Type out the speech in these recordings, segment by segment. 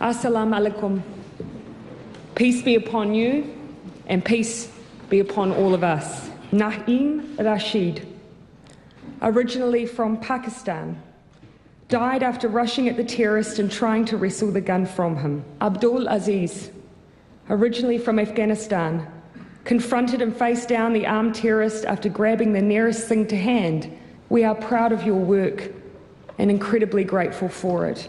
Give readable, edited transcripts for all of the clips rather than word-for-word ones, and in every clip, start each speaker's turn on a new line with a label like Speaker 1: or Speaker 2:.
Speaker 1: Assalamu alaikum. Peace be upon you and peace be upon all of us. Naeem Rashid, originally from Pakistan, died after rushing at the terrorist and trying to wrestle the gun from him. Abdul Aziz, originally from Afghanistan, confronted and faced down the armed terrorist after grabbing the nearest thing to hand. We are proud of your work and incredibly grateful for it.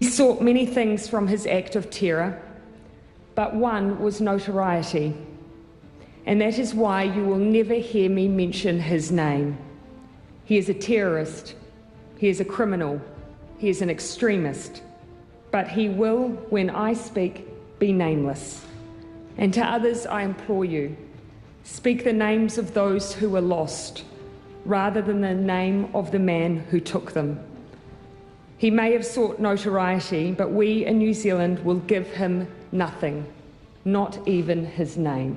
Speaker 1: He sought many things from his act of terror, but one was notoriety. And that is why you will never hear me mention his name. He is a terrorist. He is a criminal. He is an extremist. But he will, when I speak, be nameless. And to others I implore you, speak the names of those who were lost, rather than the name of the man who took them. He may have sought notoriety, but we in New Zealand will give him nothing, not even his name.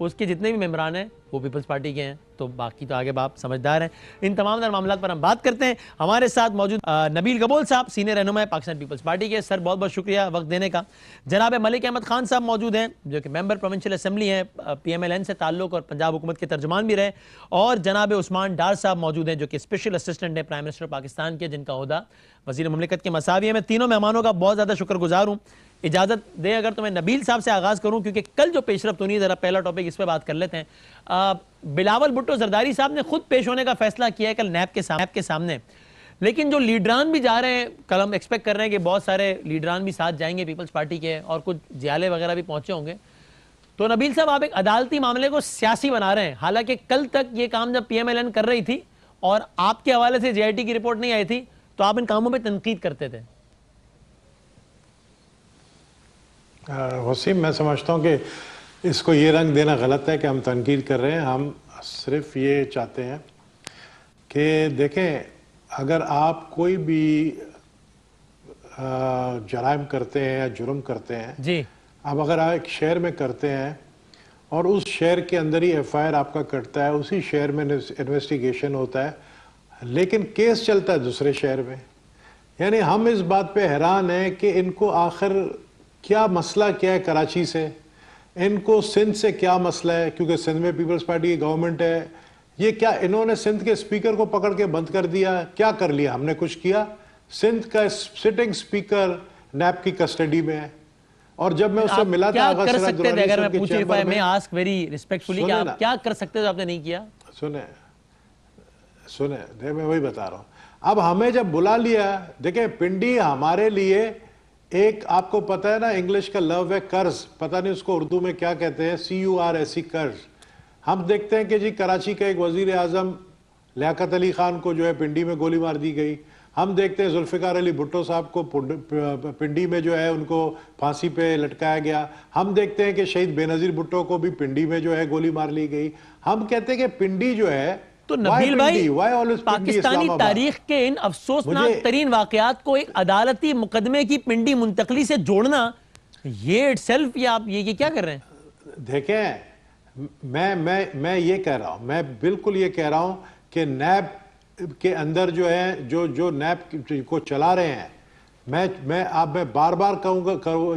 Speaker 2: اس کے جتنے بھی ممبران ہیں وہ Peoples party کے ہیں، تو باقی تو آگے باپ سمجھدار ہیں۔ ان تمام تر معاملات پر ہم بات کرتے ہیں۔ ہمارے ساتھ موجود نبیل گبول صاحب، سینئر رہنما ہے پاکستان پیپلز پارٹی کے۔ سر بہت بہت شکریہ وقت دینے کا۔ جناب ملک احمد خان صاحب موجود ہیں جو کہ ممبر پروونشل اسمبلی ہیں، پی ایم ایل این سے تعلق اور پنجاب حکومت کے ترجمان بھی رہے، اور جناب عثمان ڈار صاحب موجود ہیں جو کہ اسپیشل اسسٹنٹ ہیں پرائم منسٹر پاکستان کے، جن کا عہدہ وزیر مملکت کے مساوی ہے۔ میں تینوں مہمانوں کا بہت زیادہ شکر گزار ہوں۔ اجازت دیں اگر تو میں نبیل صاحب سے آغاز کروں، کیونکہ کل جو پیش رفت ہونی، ذرا پہلا ٹاپک اس پہ بات کر لیتے ہیں۔ بلاول بھٹو زرداری صاحب نے خود پیش ہونے کا فیصلہ کیا ہے کل نیب کے سامنے، لیکن جو لیڈران بھی جا رہے ہیں، کل ہم ایکسپیکٹ کر رہے ہیں کہ بہت سارے لیڈران بھی ساتھ جائیں گے پیپلز پارٹی کے، اور کچھ جیالے وغیرہ بھی پہنچے ہوں گے۔ تو نبیل صاحب، آپ ایک عدالتی معاملے کو سیاسی بنا رہے ہیں، حالانکہ کل تک یہ کام جب پی ایم ایل این کر رہی تھی اور آپ کے حوالے سے جے آئی ٹی کی رپورٹ نہیں آئی تھی، تو آپ ان کاموں پہ تنقید کرتے تھے۔
Speaker 3: وسیم، میں سمجھتا ہوں کہ اس کو یہ رنگ دینا غلط ہے کہ ہم تنقید کر رہے ہیں۔ ہم صرف یہ چاہتے ہیں کہ دیکھیں، اگر آپ کوئی بھی جرائم کرتے ہیں یا جرم کرتے ہیں،
Speaker 2: جی،
Speaker 3: اب اگر آپ ایک شہر میں کرتے ہیں اور اس شہر کے اندر ہی ایف آئی آر آپ کا کٹتا ہے، اسی شہر میں انویسٹیگیشن ہوتا ہے، لیکن کیس چلتا ہے دوسرے شہر میں، یعنی ہم اس بات پہ حیران ہیں کہ ان کو آخر کیا مسئلہ کیا ہے کراچی سے، ان کو سندھ سے کیا مسئلہ ہے، کیونکہ سندھ میں پیپلز پارٹی کی گورنمنٹ ہے۔ یہ کیا انہوں نے سندھ کے اسپیکر کو پکڑ کے بند کر دیا؟ کیا کر لیا ہم نے؟ کچھ کیا؟ سندھ کا سٹنگ اسپیکر نیب کی کسٹڈی میں ہے، اور جب میں اس سے ملا تھا
Speaker 2: کیا کر سکتے تھے؟ اگر میں پوچھوں، if I may ask very respectfully، کہ آپ کیا کر سکتے تھے آپ نے نہیں کیا؟
Speaker 3: سنیں میں وہی بتا رہا ہوں۔ اب ہمیں جب بلا لیا، دیکھیں پنڈی ہمارے لیے ایک، آپ کو پتہ ہے نا انگلش کا لفظ ہے قرض، پتہ نہیں اس کو اردو میں کیا کہتے ہیں، CURS، قرض۔ ہم دیکھتے ہیں کہ جی کراچی کا ایک وزیر اعظم لیاقت علی خان کو جو ہے پنڈی میں گولی مار دی گئی، ہم دیکھتے ہیں ذوالفقار علی بھٹو صاحب کو پنڈی میں جو ہے ان کو پھانسی پہ لٹکایا گیا، ہم دیکھتے ہیں کہ شہید بے نظیر بھٹو کو بھی پنڈی میں جو ہے گولی مار لی گئی۔ ہم کہتے ہیں کہ پنڈی جو ہے،
Speaker 2: تو نبیل بھائی، پاکستانی تاریخ کے ان افسوسناک ترین واقعات کو ایک عدالتی مقدمے کی پنڈی منتقلی سے جوڑنا، یہ اٹ سیلف، یہ آپ یہ کیا کر رہے ہیں؟
Speaker 3: دیکھیں، میں یہ کہہ رہا ہوں، میں بالکل یہ کہہ رہا ہوں کہ نیب کے اندر جو ہے، جو نیب کو چلا رہے ہیں، میں بار بار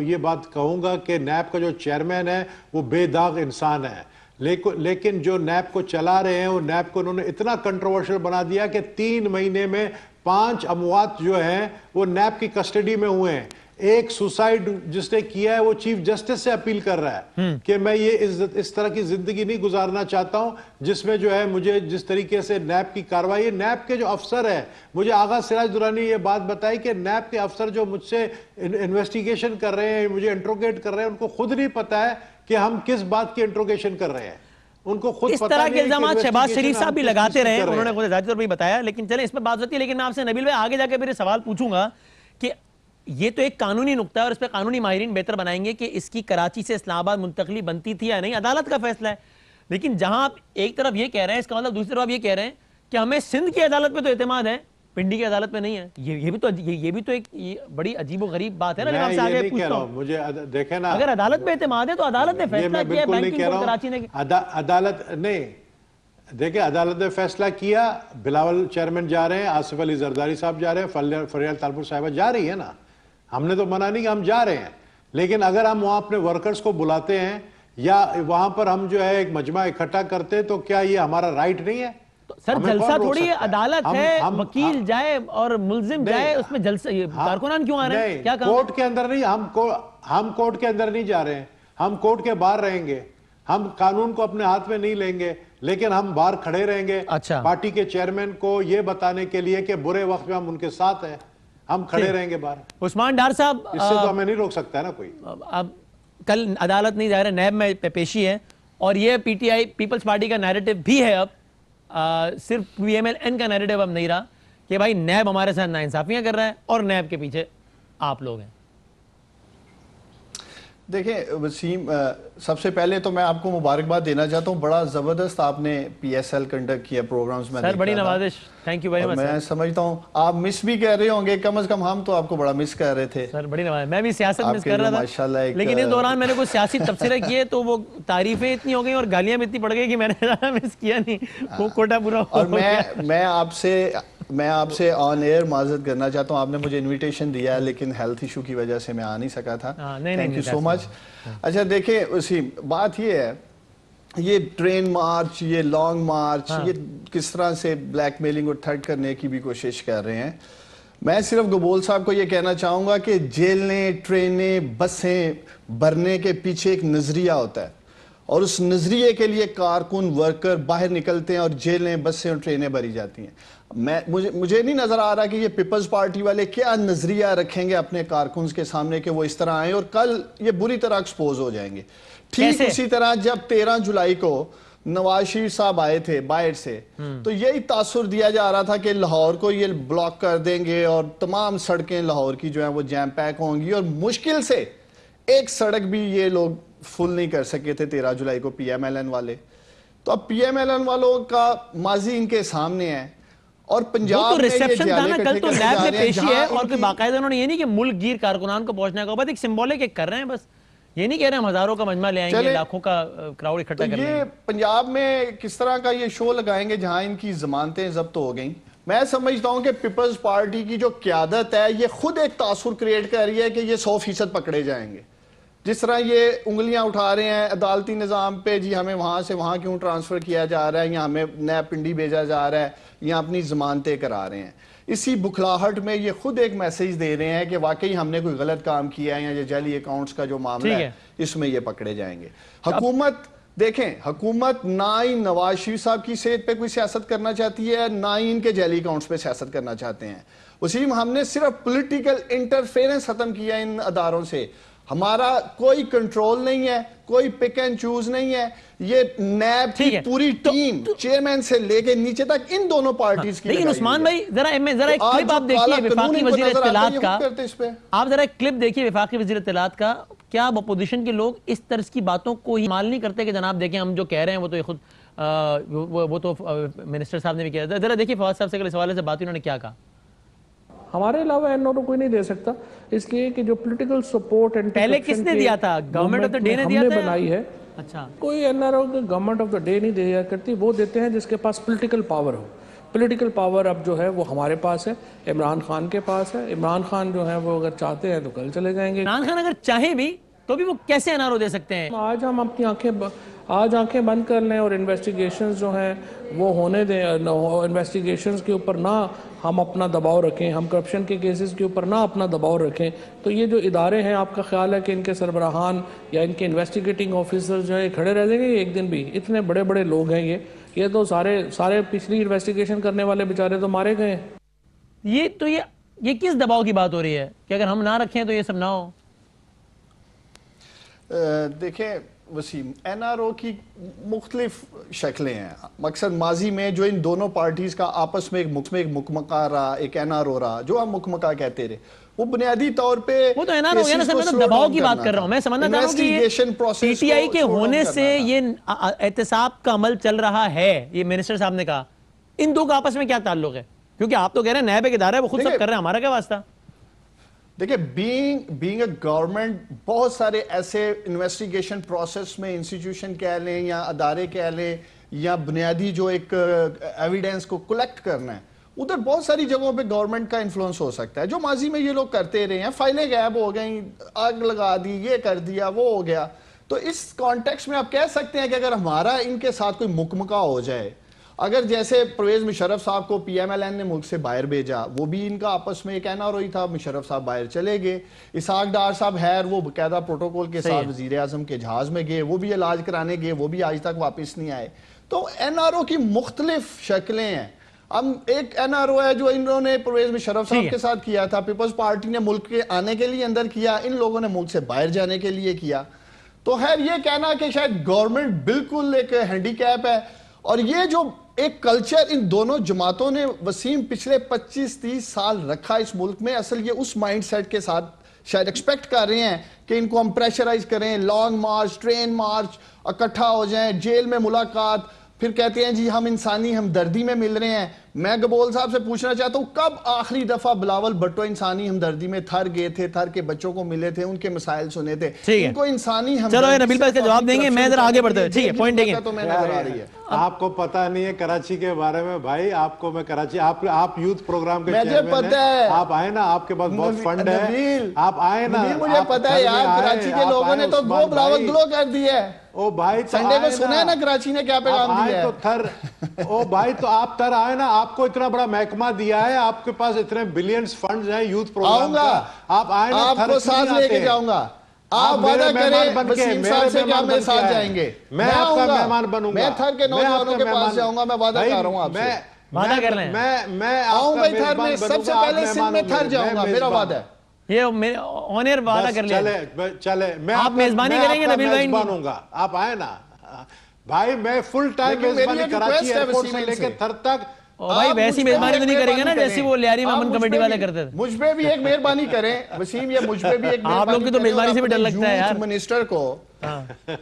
Speaker 3: یہ بات کہوں گا کہ نیب کا جو چیئرمین ہے وہ بے داغ انسان ہے، لیکن جو نیب کو چلا رہے ہیں، وہ نیب کو انہوں نے اتنا کنٹروورشل بنا دیا کہ 3 مہینے میں 5 اموات جو ہیں وہ نیب کی کسٹڈی میں ہوئے ہیں۔ ایک سوسائڈ جس نے کیا ہے وہ چیف جسٹس سے اپیل کر رہا ہے کہ میں یہ اس طرح کی زندگی نہیں گزارنا چاہتا ہوں جس میں جو ہے مجھے جس طریقے سے نیب کی کارروائی، نیب کے جو افسر ہے، مجھے آغا سراج درانی یہ بات بتائی کہ نیب کے افسر جو مجھ سے انویسٹیگیشن کر رہے ہیں، مجھے انٹروگیٹ کر رہے ہیں، ان کو خود نہیں پتا ہے کہ ہم کس بات کی انٹروگیشن کر رہے ہیں، ان کو خود
Speaker 2: اس
Speaker 3: پتا
Speaker 2: طرح
Speaker 3: نہیں
Speaker 2: کے الزامات شہباز شریف صاحب بھی لگاتے رہے ہیں، انہوں نے خود ذاتی طور پر بتایا، لیکن چلیں اس پہ بات ہوتی ہے۔ لیکن میں آپ سے نبیل بھائی آگے جا کے پھر سوال پوچھوں گا کہ یہ تو ایک قانونی نقطہ ہے اور اس پہ قانونی ماہرین بہتر بنائیں گے کہ اس کی کراچی سے اسلام آباد منتقلی بنتی تھی یا نہیں، عدالت کا فیصلہ ہے۔ لیکن جہاں آپ ایک طرف یہ کہہ رہے ہیں، اس کا مطلب دوسری طرف آپ یہ کہہ رہے ہیں کہ ہمیں سندھ کی عدالت پہ تو اعتماد ہے، پنڈی کی عدالت پہ نہیں ہے۔ یہ بھی تو ایک بڑی عجیب و غریب بات ہے نا۔
Speaker 3: میں یہ نہیں کہہ رہا ہوں، مجھے دیکھیں نا،
Speaker 2: اگر عدالت پہ اعتماد ہے تو عدالت نے فیصلہ کیا ہے، بینکنگ کورٹ کراچی نے،
Speaker 3: عدالت نہیں، دیکھیں عدالت نے فیصلہ کیا، بلاول چیئرمین جا رہے ہیں، آصف علی زرداری صاحب جا رہے ہیں، فریال تالپور صاحبہ جا رہی ہے نا، ہم نے تو منع نہیں کہ ہم جا رہے ہیں، لیکن اگر ہم وہاں اپنے ورکرز کو بلاتے ہیں یا وہاں پر ہم جو ہے ایک مجمع اکٹھا کرتے ہیں تو کیا یہ ہمارا رائٹ نہیں ہے؟
Speaker 2: سر جلسہ تھوڑی ہے، عدالت ہے، وکیل جائے اور ملزم جائے، اس میں جلسہ کارکنان کیوں آ رہے ہیں؟ کیا کام؟
Speaker 3: کورٹ کے اندر نہیں، ہم کورٹ کے اندر نہیں جا رہے ہیں، ہم کورٹ کے باہر رہیں گے، ہم قانون کو اپنے ہاتھ میں نہیں لیں گے، لیکن ہم باہر کھڑے رہیں گے پارٹی کے چیئرمین کو یہ بتانے کے لیے کہ برے وقت میں ہم ان کے ساتھ ہیں، ہم کھڑے رہیں گے باہر۔
Speaker 2: عثمان ڈار صاحب،
Speaker 3: اس سے تو ہمیں نہیں روک سکتا ہے نا کوئی۔
Speaker 2: اب کل عدالت نہیں ظاہر ہے، نیب میں پیشی ہے، اور یہ P T I Peoples Party کا نیریٹو بھی ہے، اب صرف پی ایم ایل این کا نیریٹو اب نہیں رہا کہ بھائی نیب ہمارے ساتھ ناانصافیاں کر رہا ہے اور نیب کے پیچھے آپ لوگ ہیں۔
Speaker 4: دیکھیں وسیم، سب سے پہلے تو میں آپ کو مبارکباد دینا چاہتا ہوں، بڑا زبردست آپ نے پی ایس ایل کنڈکٹ کیا پروگرامز میں.
Speaker 2: سر بڑی نوازش، تھینک یو ویری مچ.
Speaker 4: میں سمجھتا ہوں آپ مس بھی کر رہے ہوں گے، کم از کم ہم تو آپ کو بڑا مس کر رہے تھے.
Speaker 2: سر بڑی نوازش، میں بھی سیاست مس کر رہا تھا، لیکن اس دوران میں نے کوئی سیاسی تبصرے کیے تو وہ تعریفیں اتنی ہو گئی اور گالیاں بھی اتنی پڑ گئی کہ میں نے مس کیا نہیں، وہ کوٹا پورا ہو گیا.
Speaker 4: اور میں آپ سے آن ایئر معذرت کرنا چاہتا ہوں، آپ نے مجھے انویٹیشن دیا ہے لیکن ہیلتھ ایشو کی وجہ سے میں آ نہیں سکا تھا. تھینک یو سو مچ. اچھا دیکھیں وسیم، بات یہ ہے، یہ ٹرین مارچ، یہ لانگ مارچ، یہ کس طرح سے بلیک میلنگ اور تھرٹ کرنے کی بھی کوشش کر رہے ہیں. میں صرف گبول صاحب کو یہ کہنا چاہوں گا کہ جیلیں، ٹرینیں، بسیں بھرنے کے پیچھے ایک نظریہ ہوتا ہے، اور اس نظریے کے لیے کارکن ورکر باہر نکلتے ہیں اور جیلیں، بسیں اور ٹرینیں بھری جاتی ہیں. مجھے نہیں نظر آ رہا کہ یہ پیپلز پارٹی والے کیا نظریہ رکھیں گے اپنے کارکنز کے سامنے کہ وہ اس طرح آئیں، اور کل یہ بری طرح ایکسپوز ہو جائیں گے. ٹھیک اسی طرح جب 13 جولائی کو نواز شریف صاحب آئے تھے باہر سے، تو یہی تاثر دیا جا رہا تھا کہ لاہور کو یہ بلاک کر دیں گے اور تمام سڑکیں لاہور کی جو ہیں وہ جیم پیک ہوں گی، اور مشکل سے ایک سڑک بھی یہ لوگ فل نہیں کر سکے تھے 13 جولائی کو پی ایم ایل این والے. تو اب پی ایم ایل این والوں کا ماضی ان کے سامنے ہے، اور پنجاب میں یہ جالے کٹھے کرنے جا رہے ہیں جہاں
Speaker 2: اور کوئی باقاعدہ انہوں نے یہ نہیں کہ ملک گیر کارکنان کو پہنچنے کا، بس ایک سمبولک ایک کر رہے ہیں، بس یہ نہیں کہہ رہے ہیں ہم ہزاروں کا مجمع لے آئیں گے، لاکھوں کا کراؤڈ اکٹھا کر لیں گے.
Speaker 4: یہ پنجاب میں کس طرح کا یہ شو لگائیں گے جہاں ان کی ضمانتیں ضبط ہو گئیں. میں سمجھتا ہوں کہ پیپلز پارٹی کی جو قیادت ہے یہ خود ایک تاثر کریٹ کر رہی ہے کہ یہ 100% پکڑے جائیں گے. جس طرح یہ انگلیاں اٹھا رہے ہیں عدالتی نظام پہ، جی ہمیں وہاں سے وہاں کیوں ٹرانسفر کیا جا رہا ہے، یا ہمیں نیا پنڈی بھیجا جا رہا ہے، یا اپنی ضمانتیں کرا رہے ہیں. اسی بکھلاہٹ میں یہ خود ایک میسیج دے رہے ہیں کہ واقعی ہم نے کوئی غلط کام کیا ہے، یا یہ جعلی اکاؤنٹس کا جو معاملہ ہے اس میں یہ پکڑے جائیں گے. حکومت دیکھیں، حکومت نہ ہی نواز شریف صاحب کی صحت پہ کوئی سیاست کرنا چاہتی ہے، نہ ہی ان کے جعلی اکاؤنٹس پہ سیاست کرنا چاہتے ہیں. وسیم، ہم نے صرف پولیٹیکل انٹرفیرنس ختم کیا ان اداروں سے. ہمارا کوئی کنٹرول نہیں ہے، کوئی پک اینڈ چوز نہیں ہے. یہ نیب کی پوری ٹیم چیئرمین سے لے کے نیچے تک ان دونوں پارٹیز کی.
Speaker 2: لیکن عثمان بھائی ذرا ایک کلپ آپ دیکھیے وفاقی وزیر اطلاعات کا، آپ ذرا ایک کلپ دیکھیے وفاقی وزیر اطلاعات کا. کیا اب اپوزیشن کے لوگ اس طرز کی باتوں کو ہی مال نہیں کرتے کہ جناب دیکھیں ہم جو کہہ رہے ہیں وہ تو خود وہ تو منسٹر صاحب نے بھی کیا تھا. ذرا دیکھیے فواد صاحب سے اس حوالے سے بات انہوں نے کیا کہا.
Speaker 5: ہمارے علاوہ این او کوئی نہیں دے سکتا، اس لیے کہ جو پولیٹیکل سپورٹ
Speaker 2: پہلے کس نے دیا تھا؟ گورنمنٹ آف دا ڈے نے دیا تھا
Speaker 5: بنائی ہے.
Speaker 2: اچھا،
Speaker 5: کوئی N R O government of the day نہیں دیا کرتی، وہ دیتے ہیں جس کے پاس پولیٹیکل پاور ہو. پولیٹیکل پاور اب جو ہے وہ ہمارے پاس ہے، عمران خان کے پاس ہے. عمران خان جو ہے وہ اگر چاہتے ہیں تو کل چلے جائیں گے.
Speaker 2: عمران خان اگر چاہیں بھی تو بھی وہ کیسے این آر او دے سکتے ہیں؟
Speaker 5: آج ہم اپنی آنکھیں بند کر لیں اور انویسٹیگیشنز جو ہیں وہ ہونے دیں. انویسٹیگیشنز کے اوپر نہ ہم اپنا دباؤ رکھیں، ہم کرپشن کے کیسز کے اوپر نہ اپنا دباؤ رکھیں، تو یہ جو ادارے ہیں آپ کا خیال ہے کہ ان کے سربراہان یا ان کے انویسٹیگیٹنگ آفیسرز جو ہیں کھڑے رہ جائیں گے ایک دن بھی؟ اتنے بڑے بڑے لوگ ہیں یہ تو سارے پچھلی انویسٹیگیشن کرنے والے بیچارے تو مارے گئے ہیں.
Speaker 2: یہ کس دباؤ کی بات ہو رہی ہے کہ اگر ہم نہ رکھیں تو یہ سب نہ ہو؟
Speaker 4: دیکھیں وسیم، این آر او کی مختلف شکلیں ہیں. مقصد ماضی میں جو ان دونوں پارٹیز کا آپس میں ایک مکمکہ رہا، ایک این آر او رہا، جو ہم مکمکہ کہتے رہے، وہ بنیادی طور پہ
Speaker 2: وہ تو این آر او ہے نا سر. میں تو دباؤ کی بات کر رہا ہوں. میں سمجھنا چاہ رہا ہوں کہ پی ٹی آئی کے ہونے سے یہ احتساب کا عمل چل رہا ہے، یہ منسٹر صاحب نے کہا. ان دو کا آپس میں کیا تعلق ہے؟ کیونکہ آپ تو کہہ رہے ہیں نیب ایک ادارہ ہے، وہ خود سب کر رہے ہیں، ہمارا کیا واسطہ؟
Speaker 4: دیکھیں بینگ اے گورنمنٹ بہت سارے ایسے انویسٹیگیشن پروسیس میں انسٹیٹیوشن کہہ لیں یا ادارے کہہ لیں یا بنیادی جو ایک ایویڈنس کو کلیکٹ کرنا ہے، ادھر بہت ساری جگہوں پہ گورنمنٹ کا انفلوئنس ہو سکتا ہے، جو ماضی میں یہ لوگ کرتے رہے ہیں. فائلیں غائب ہو گئیں، آگ لگا دی، یہ کر دیا، وہ ہو گیا. تو اس کانٹیکس میں آپ کہہ سکتے ہیں کہ اگر ہمارا ان کے ساتھ کوئی مکمکہ ہو جائے، اگر جیسے پرویز مشرف صاحب کو پی ایم ایل این نے ملک سے باہر بھیجا، وہ بھی ان کا آپس میں ایک این آر او ہی تھا، مشرف صاحب باہر چلے گئے. اسحاق ڈار صاحب وہ باقاعدہ پروٹوکول کے ساتھ وزیر اعظم کے جہاز میں گئے، وہ بھی علاج کرانے گئے، وہ بھی آج تک واپس نہیں آئے. تو این آر او کی مختلف شکلیں ہیں. اب ایک این آر او ہے جو انہوں نے پرویز مشرف صاحب کے ساتھ کیا تھا، پیپلز پارٹی نے ملک کے آنے کے لیے اندر کیا، ان لوگوں نے ملک سے باہر جانے کے لیے کیا. تو خیر یہ کہنا کہ شاید گورنمنٹ بالکل ایک ہینڈی کیپ ہے، اور یہ جو ایک کلچر ان دونوں جماعتوں نے وسیم پچھلے 25-30 سال رکھا اس ملک میں، اصل یہ اس مائنڈ سیٹ کے ساتھ شاید ایکسپیکٹ کر رہے ہیں کہ ان کو ہم پریشرائز کریں, لانگ مارچ, ٹرین مارچ, اکٹھا ہو جائیں, جیل میں ملاقات, پھر کہتے ہیں جی ہم انسانی ہمدردی میں مل رہے ہیں. میں گبول صاحب سے پوچھنا چاہتا ہوں کب آخری دفعہ بلاول بھٹو انسانی ہمدردی میں تھر گئے تھے, تھر کے بچوں کو ملے تھے, ان کے مسائل سنے تھے, ان کو انسانی ہمدردی.
Speaker 2: چلو نبیل بھائی اس کا جواب دیں گے, میں ذرا آگے بڑھتے ہیں. ٹھیک ہے, پوائنٹ دیں گے.
Speaker 3: آپ کو پتا نہیں ہے کراچی کے بارے میں بھائی, آپ کو میں کراچی, آپ یوتھ پروگرام کے
Speaker 4: چیئرمین ہیں,
Speaker 3: آپ آئے نا, آپ کے پاس بہت فنڈ ہے, آپ آئے نا.
Speaker 4: مجھے پتا ہے یار, کراچی کے لوگوں نے تو 2 بلاول گلو کر دی ہے.
Speaker 3: او بھائی
Speaker 4: سنڈے کو سنا ہے نا کراچی نے کیا پیغام دیا ہے.
Speaker 3: او بھائی تو آپ تر آئے نا, آپ کو اتنا بڑا محکمہ دیا ہے, آپ کے پاس اتنے بلینز فنڈز ہیں یوتھ پروگرام کا, آپ آئے نا,
Speaker 4: آپ کو ساتھ لے کے جاؤں گا. آپ وعدہ کریں وسیم صاحب سے کہ آپ میرے ساتھ جائیں گے,
Speaker 3: میں آپ کا مہمان بنوں گا,
Speaker 4: میں تھر کے نوجوانوں کے پاس جاؤں گا, میں وعدہ کر رہا ہوں آپ سے,
Speaker 2: وعدہ کر رہے ہیں.
Speaker 3: میں
Speaker 4: آؤں گا تھر میں, سب سے پہلے سندھ میں تھر جاؤں گا, میرا وعدہ ہے.
Speaker 2: یہ آنر وعدہ کر لیا.
Speaker 3: چلے میں
Speaker 2: آپ میزبانی کریں گے نبیل بھائی,
Speaker 3: بنوں گا, آپ آئے نا بھائی, میں فل ٹائم میزبانی کراچی ایئرپورٹ سے لے کے تھر تک.
Speaker 2: بھائی ویسی میزبانی تو نہیں کریں گے نا جیسی وہ لیاری مامن کمیٹی والے کرتے تھے.
Speaker 4: مجھ پہ بھی ایک مہربانی کریں وسیم, یہ مجھ پہ بھی ایک
Speaker 2: آپ لوگ کی تو میزبانی سے بھی ڈر لگتا ہے یار.
Speaker 4: یوتھ منسٹر کو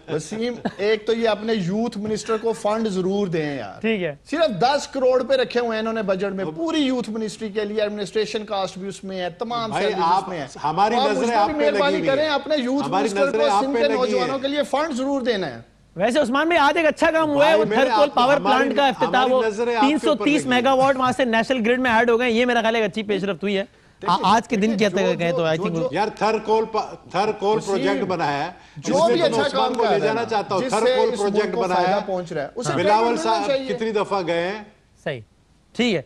Speaker 4: وسیم, ایک تو یہ اپنے یوتھ منسٹر کو فنڈ ضرور دیں یار.
Speaker 2: ٹھیک ہے,
Speaker 4: صرف 10 کروڑ پہ رکھے ہوئے ہیں انہوں نے بجٹ میں, پوری یوتھ منسٹری کے لیے. ایڈمنسٹریشن کاسٹ بھی اس میں ہے, تمام سیلریز اس میں ہے.
Speaker 3: ہماری نظریں آپ پہ
Speaker 4: مہربانی کریں, اپنے یوتھ منسٹر کو سندھ کے نوجوانوں کے لیے فنڈ ضرور دینا ہے.
Speaker 2: ویسے عثمان میں آج ایک اچھا کام ہوا ہے, وہ تھر کول پاور پلانٹ کا افتتاح, وہ 330 میگا واٹ وہاں سے نیشنل گریڈ میں ایڈ ہو گئے. یہ میرا خیال ہے اچھی پیش رفت ہوئی ہے آج کے دن کہتے ہیں. تو آئی تھنک
Speaker 3: یار تھر کول پروجیکٹ بنایا ہے,
Speaker 4: جو بھی اچھا کام
Speaker 3: کو لے جانا چاہتا ہوں. تھر کول پروجیکٹ بنایا ہے, بلاول صاحب کتنی دفعہ گئے ہیں.
Speaker 2: صحیح, ٹھیک ہے,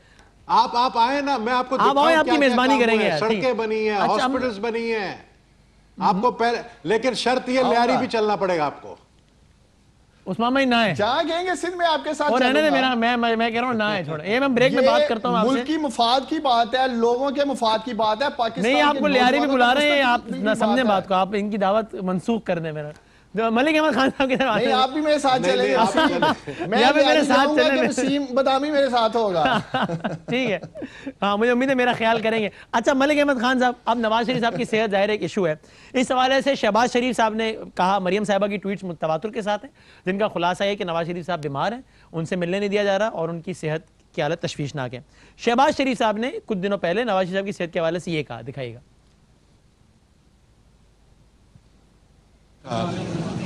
Speaker 3: آپ آئے نا, میں آپ کو
Speaker 2: آپ کی میزبانی کریں گے.
Speaker 3: سڑکیں بنی ہیں, ہاسپٹلز بنی ہیں آپ کو پہلے, لیکن شرط یہ لیاری بھی چلنا پڑے گا آپ کو.
Speaker 2: عثمان بھائی نہ ہے,
Speaker 4: جہاں گئیں گے سندھ میں آپ کے ساتھ.
Speaker 2: اور رہنے دے میرا, میں کہہ رہا ہوں نہ ہے, چھوڑا یہ میں بریک میں بات کرتا ہوں آپ سے.
Speaker 4: ملک کی مفاد کی بات ہے, لوگوں کے مفاد کی بات ہے. پاکستان
Speaker 2: نہیں, آپ کو لیاری بھی بلا رہے ہیں, آپ نہ سمجھیں بات کو, آپ ان کی دعوت منسوخ کر دیں. میرا ملک احمد خان صاحب کی طرف
Speaker 4: نہیں, آپ بھی میرے ساتھ چلیں گے, میں میرے ساتھ چلیں, وسیم بدامی میرے ساتھ ہوگا.
Speaker 2: ٹھیک ہے, ہاں مجھے امید ہے میرا خیال کریں گے. اچھا ملک احمد خان صاحب, اب نواز شریف صاحب کی صحت ظاہر ایک ایشو ہے. اس حوالے سے شہباز شریف صاحب نے کہا, مریم صاحبہ کی ٹویٹس تواتر کے ساتھ ہیں, جن کا خلاصہ ہے کہ نواز شریف صاحب بیمار ہیں, ان سے ملنے نہیں دیا جا رہا اور ان کی صحت کی حالت تشویشناک ہے. شہباز شریف صاحب نے کچھ دنوں پہلے نواز شریف صاحب کی صحت کے حوالے سے یہ کہا, دکھائیے گا.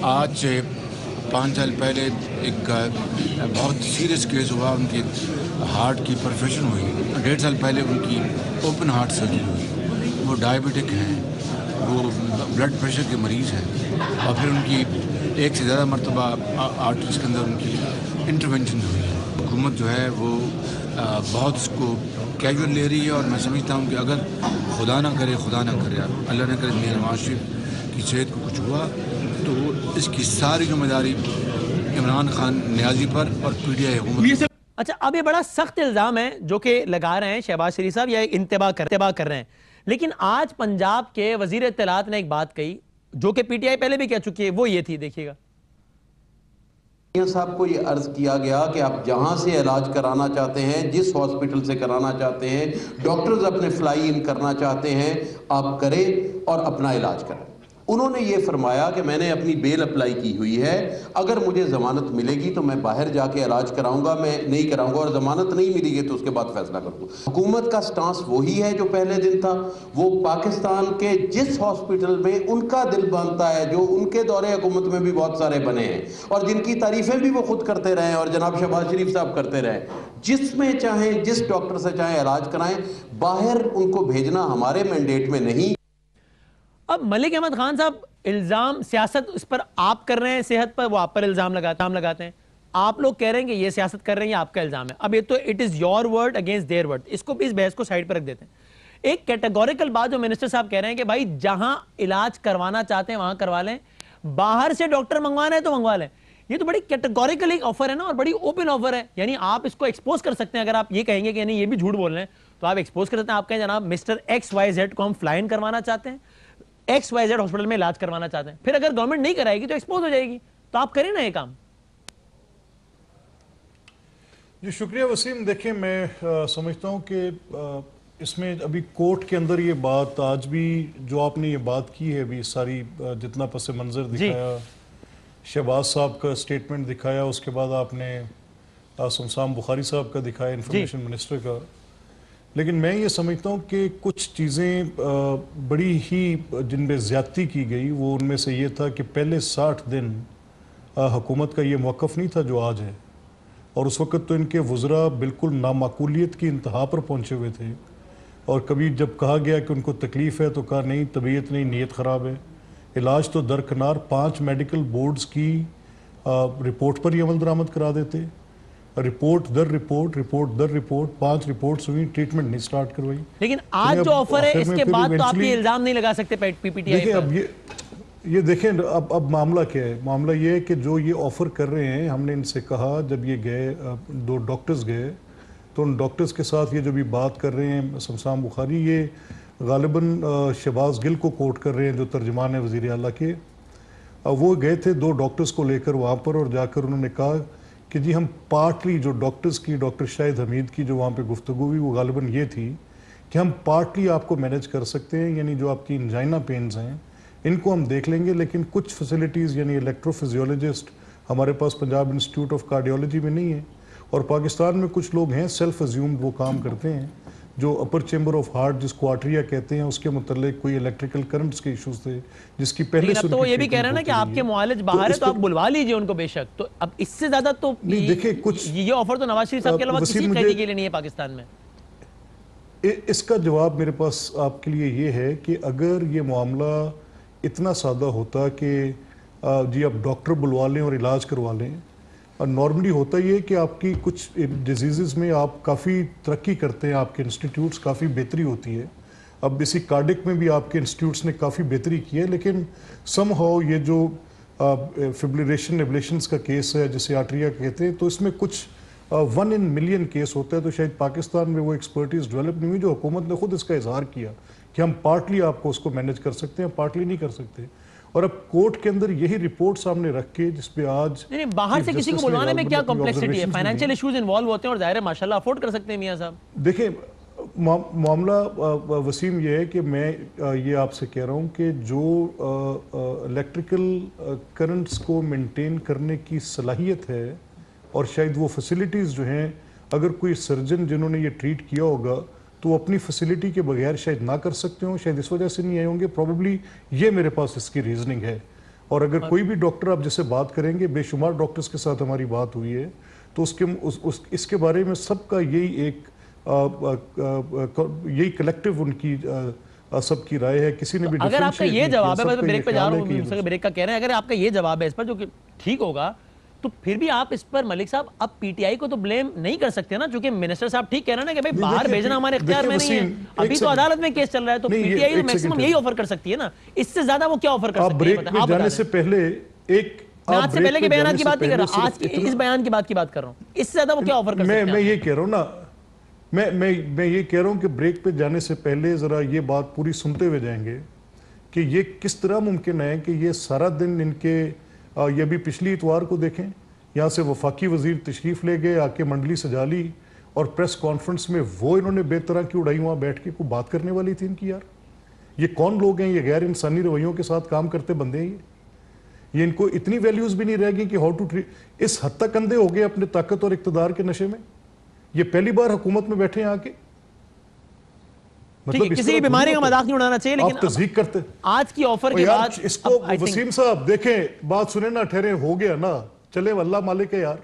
Speaker 6: آج سے 5 سال پہلے ایک بہت سیریس کیس ہوا, ان کی ہارٹ کی پرفیوژن ہوئی. 1.5 سال پہلے ان کی اوپن ہارٹ سرجری ہوئی. وہ ڈائبٹک ہیں, وہ بلڈ پریشر کے مریض ہیں, اور پھر ان کی 1 سے زیادہ مرتبہ آرٹریز کے اندر ان کی انٹرونشن ہوئی ہے. حکومت جو ہے وہ بہت اس کو کیجول لے رہی ہے, اور میں سمجھتا ہوں کہ اگر خدا نہ کرے اللہ نہ کرے میرے نواز شریف کی صحت کو کچھ ہوا تو اس کی ساری ذمہ داری عمران خان نیازی پر اور پی ٹی آئی حکومت.
Speaker 2: اچھا, اب یہ بڑا سخت الزام ہے جو کہ لگا رہے ہیں شہباز شریف صاحب, یا انتباہ کر رہے ہیں. لیکن آج پنجاب کے وزیر اطلاعات نے ایک بات کہی جو کہ پی ٹی آئی پہلے بھی کہہ چکی ہے, وہ یہ تھی, دیکھیے گا.
Speaker 7: صاحب کو یہ عرض کیا گیا کہ آپ جہاں سے علاج کرانا چاہتے ہیں, جس ہاسپٹل سے کرانا چاہتے ہیں, ڈاکٹرز اپنے فلائی ان کرنا چاہتے ہیں, آپ کریں اور اپنا علاج کریں. انہوں نے یہ فرمایا کہ میں نے اپنی بیل اپلائی کی ہوئی ہے, اگر مجھے ضمانت ملے گی تو میں باہر جا کے علاج کراؤں گا, میں نہیں کراؤں گا, اور ضمانت نہیں ملے گی تو اس کے بعد فیصلہ کروں گا. حکومت کا سٹانس وہی ہے جو پہلے دن تھا. وہ پاکستان کے جس ہاسپٹل میں ان کا دل مانتا ہے, جو ان کے دور حکومت میں بھی بہت سارے بنے ہیں اور جن کی تعریفیں بھی وہ خود کرتے رہے اور جناب شہباز شریف صاحب کرتے رہے, جس میں چاہیں جس ڈاکٹر سے چاہیں علاج کرائیں, باہر ان کو بھیجنا ہمارے مینڈیٹ میں نہیں.
Speaker 2: اب ملک احمد خان صاحب الزام سیاست اس پر آپ کر رہے ہیں, صحت پر وہ آپ پر الزام لگاتے ہیں. آپ لوگ کہہ رہے ہیں کہ یہ سیاست کر رہے ہیں, یہ آپ کا الزام ہے. اب یہ تو it is your word against their word, اس کو بھی اس بحث کو سائڈ پر رکھ دیتے ہیں. ایک کیٹیگوریکل بات جو منسٹر صاحب کہہ رہے ہیں کہ بھائی جہاں علاج کروانا چاہتے ہیں وہاں کروا لیں, باہر سے ڈاکٹر منگوانا ہے تو منگوا لیں. یہ تو بڑی کیٹیگوریکل ایک آفر ہے نا, اور بڑی اوپن آفر ہے. یعنی آپ اس کو ایکسپوز کر سکتے ہیں. اگر آپ یہ کہیں گے کہ نہیں یہ بھی جھوٹ بول رہے ہیں تو آپ ایکسپوز کر سکتے ہیں. آپ کہیں جناب مسٹر XYZ کو ہم فلائی ان کروانا چاہتے ہیں, XYZ ہاسپٹل میں علاج کروانا چاہتے ہیں, پھر اگر گورنمنٹ نہیں کرائے گی تو ایکسپوز ہو جائے گی, تو آپ کریں نا یہ کام.
Speaker 8: جی شکریہ وسیم. دیکھیں میں سمجھتا ہوں کہ اس میں ابھی کورٹ کے اندر یہ بات آج بھی جو آپ نے یہ بات کی ہے ابھی ساری جتنا پس منظر دکھایا شہباز صاحب کا سٹیٹمنٹ دکھایا اس کے بعد آپ نے سمسام بخاری صاحب کا دکھایا انفارمیشن منسٹر کا لیکن میں یہ سمجھتا ہوں کہ کچھ چیزیں بڑی ہی جن میں زیادتی کی گئی وہ ان میں سے یہ تھا کہ پہلے 60 دن حکومت کا یہ موقف نہیں تھا جو آج ہے اور اس وقت تو ان کے وزراء بالکل نامعقولیت کی انتہا پر پہنچے ہوئے تھے اور کبھی جب کہا گیا کہ ان کو تکلیف ہے تو کہا نہیں طبیعت نہیں نیت خراب ہے علاج تو درکنار 5 میڈیکل بورڈز کی رپورٹ پر ہی عمل درآمد کرا دیتے رپورٹ در رپورٹ 5 رپورٹس ہوئی ٹریٹمنٹ نہیں سٹارٹ کروائی
Speaker 2: لیکن آج جو آفر ہے اس کے بعد تو آپ یہ الزام نہیں لگا سکتے پی پی ٹی آئی پر
Speaker 8: دیکھیں اب یہ دیکھیں اب معاملہ کیا ہے معاملہ یہ ہے کہ جو یہ آفر کر رہے ہیں ہم نے ان سے کہا جب یہ گئے 2 ڈاکٹرز گئے تو ان ڈاکٹرز کے ساتھ یہ جو بھی بات کر رہے ہیں سمسام بخاری یہ غالباً شہباز گل کو کوٹ کر رہے ہیں جو ترجمان ہیں وزیر اعلیٰ کے وہ گئے تھے 2 ڈاکٹرز کو لے کر وہاں پر اور جا کر انہوں نے کہا کہ جی ہم پارٹلی جو ڈاکٹرز کی ڈاکٹر شاہد حمید کی جو وہاں پہ گفتگو ہوئی وہ غالباً یہ تھی کہ ہم پارٹلی آپ کو مینیج کر سکتے ہیں یعنی جو آپ کی انجائنا پینز ہیں ان کو ہم دیکھ لیں گے لیکن کچھ فیسلٹیز یعنی الیکٹرو فزیولوجسٹ ہمارے پاس پنجاب انسٹیٹیوٹ آف کارڈیولوجی میں نہیں ہے اور پاکستان میں کچھ لوگ ہیں سیلف ازیومڈ وہ کام کرتے ہیں جو اپر چیمبر آف ہارٹ جس کو آرٹریا کہتے ہیں اس کے متعلق کوئی الیکٹریکل کرنٹس کے ایشوز تھے جس کی پہلے
Speaker 2: لیکن اب تو وہ یہ بھی کہہ رہے ہیں نا کہ آپ کے معالج باہر ہے تو آپ بلوا لیجئے ان کو بے شک تو اب اس سے زیادہ تو یہ آفر تو نواز شریف صاحب کے علاوہ کسی قیدی کے لیے نہیں ہے پاکستان میں
Speaker 8: اس کا جواب میرے پاس آپ کے لیے یہ ہے کہ اگر یہ معاملہ اتنا سادہ ہوتا کہ جی آپ ڈاکٹر بلوا لیں اور علاج کروا لیں نارملی ہوتا یہ کہ آپ کی کچھ ڈیزیزز میں آپ کافی ترقی کرتے ہیں آپ کے انسٹیٹیوٹس کافی بہتری ہوتی ہے اب اسی کارڈک میں بھی آپ کے انسٹیٹیوٹس نے کافی بہتری کی ہے لیکن سم ہاؤ یہ جو فبریلیشن ایبلیشنز کا کیس ہے جسے آرٹریا کہتے ہیں تو اس میں کچھ 1 in million کیس ہوتا ہے تو شاید پاکستان میں وہ ایکسپرٹیز ڈیولپ نہیں ہوئی جو حکومت نے خود اس کا اظہار کیا کہ ہم پارٹلی آپ کو اس کو مینیج کر سکتے ہیں پارٹلی نہیں کر سکتے اور اب کورٹ کے اندر یہی رپورٹ سامنے رکھ کے جس پہ آج
Speaker 2: باہر سے کسی کو بلوانے میں کیا کمپلیکسٹی ہے فائنینشیل ایشوز انوالو ہوتے ہیں اور ظاہر ہے ماشاءاللہ افورڈ کر سکتے ہیں میاں صاحب
Speaker 8: دیکھیں معاملہ وسیم یہ ہے کہ میں یہ آپ سے کہہ رہا ہوں کہ جو الیکٹریکل کرنٹس کو مینٹین کرنے کی صلاحیت ہے اور شاید وہ فیسلٹیز جو ہیں اگر کوئی سرجن جنہوں نے یہ ٹریٹ کیا ہوگا تو وہ اپنی فیسلٹی کے بغیر شاید نہ کر سکتے ہوں شاید اس وجہ سے نہیں آئے ہوں گے پروبیبلی یہ میرے پاس اس کی ریزننگ ہے اور اگر کوئی بھی ڈاکٹر آپ جیسے بات کریں گے بے شمار ڈاکٹرز کے ساتھ ہماری بات ہوئی ہے تو اس کے بارے میں سب کا یہی یہی کلیکٹیو ان کی سب کی رائے ہے کسی نے بھی
Speaker 2: اگر آپ کا یہ جواب ہے بریک پہ جا رہا ہوں بریک کا کہہ رہے ہیں اگر آپ کا یہ جواب ہے اس پر جو کہ ٹھیک ہوگا تو پھر بھی آپ اس پر ملک صاحب اب پی ٹی آئی کو تو بلیم نہیں کر سکتے نا چونکہ منسٹر صاحب ٹھیک کہہ رہے ہیں نا کہ بھائی باہر بھیجنا ہمارے اختیار میں نہیں ہے ابھی تو عدالت میں کیس چل رہا ہے تو پی ٹی آئی تو میکسیمم یہی آفر کر سکتی ہے نا اس سے زیادہ وہ کیا آفر کر سکتی ہے
Speaker 8: آپ بریک میں جانے سے پہلے ایک
Speaker 2: میں آج سے پہلے کے بیانات کی بات نہیں کر رہا آج اس بیان کی بات کر رہا ہوں اس سے زیادہ وہ کیا آفر کر سکتے ہیں
Speaker 8: میں یہ کہہ رہا ہوں نا میں یہ کہہ رہا ہوں کہ بریک پہ جانے سے پہلے ذرا یہ بات پوری سنتے ہوئے جائیں گے کہ یہ کس طرح ممکن ہے کہ یہ سارا دن ان کے یہ بھی پچھلی اتوار کو دیکھیں یہاں سے وفاقی وزیر تشریف لے گئے آ کے منڈلی سجا لی اور پریس کانفرنس میں وہ انہوں نے بے طرح کی اڑائی وہاں بیٹھ کے کوئی بات کرنے والی تھی ان کی یار یہ کون لوگ ہیں یہ غیر انسانی رویوں کے ساتھ کام کرتے بندے ہیں یہ ان کو اتنی ویلیوز بھی نہیں رہ گئی کہ ہاؤ ٹو ٹریٹ اس حد تک اندھے ہو گئے اپنے طاقت اور اقتدار کے نشے میں یہ پہلی بار حکومت میں بیٹھے ہیں آ کے
Speaker 2: کسی بھی بیماری کا مذاق نہیں اڑانا چاہیے لیکن
Speaker 8: آپ تصدیق کرتے
Speaker 2: آج کی آفر کے بعد
Speaker 8: اس کو وسیم صاحب دیکھیں بات سنیں نا ٹھہرے ہو گیا نا چلے واللہ مالک ہے یار